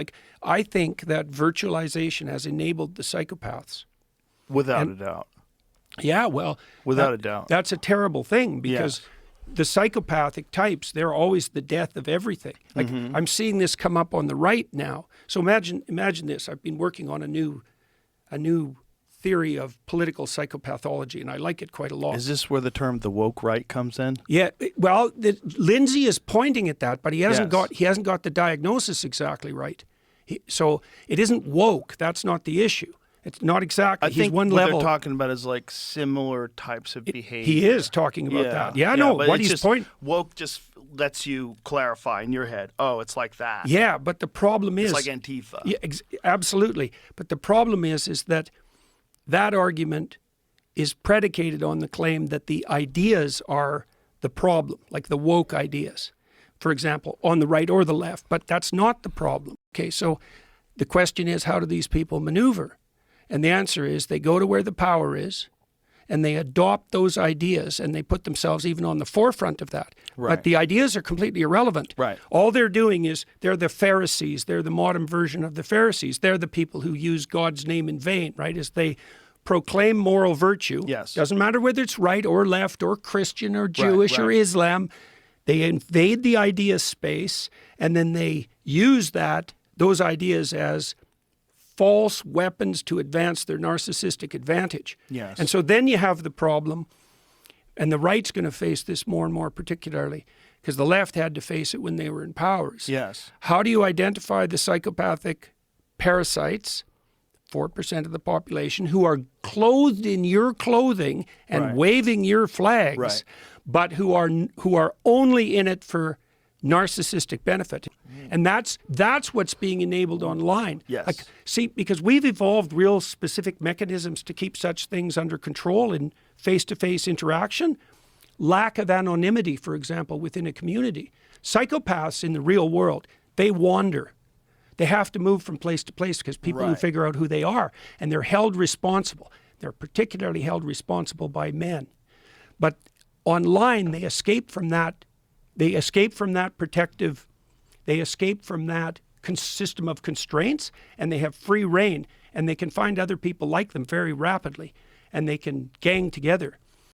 Like, I think that virtualization has enabled the psychopaths. Without a doubt. Yeah, well, without a doubt. That's a terrible thing, because Yes. the psychopathic types, they're always the death of everything. Like, I'm seeing this come up on the right now. So imagine this. I've been working on a new theory of political psychopathology, and I like it quite a lot. Is this where the term the woke right comes in? Yeah, well, Lindsay is pointing at that, but he hasn't Yes. got the diagnosis exactly right. So it isn't woke. That's not the issue. It's not exactly. I think He's one what level. they're talking about is like similar types of behavior. He is talking about that. Yeah, no. but What it's he's just, woke just lets you clarify in your head. Oh, it's like that. Yeah, but the problem is It's like Antifa. Yeah, absolutely. But the problem is that argument is predicated on the claim that the ideas are the problem, like the woke ideas, for example, on the right or the left. But that's not the problem. Okay, so the question is, how do these people maneuver? And the answer is they go to where the power is, and they adopt those ideas, and they put themselves even on the forefront of that. Right. But the ideas are completely irrelevant. Right. All they're doing is they're the Pharisees. They're the modern version of the Pharisees. They're the people who use God's name in vain, right? As they proclaim moral virtue. Yes. Doesn't matter whether it's right or left or Christian or Jewish or right. Islam. They invade the idea space, and then they use those ideas as false weapons to advance their narcissistic advantage. Yes. And so then you have the problem, and the right's going to face this more and more particularly, because the left had to face it when they were in powers. Yes. How do you identify the psychopathic parasites, 4% of the population, who are clothed in your clothing and Right. waving your flags, Right. but who are only in it for narcissistic benefit? And that's what's being enabled online. Yes. Like, see, because we've evolved real specific mechanisms to keep such things under control in face-to-face interaction. Lack of anonymity, for example, within a community. Psychopaths in the real world, they wander. They have to move from place to place because people who Right. figure out who they are, and they're held responsible. They're particularly held responsible by men. But online, they escape from that. They escape from that protective. They escape from that system of constraints, and they have free reign, and they can find other people like them very rapidly, and they can gang together.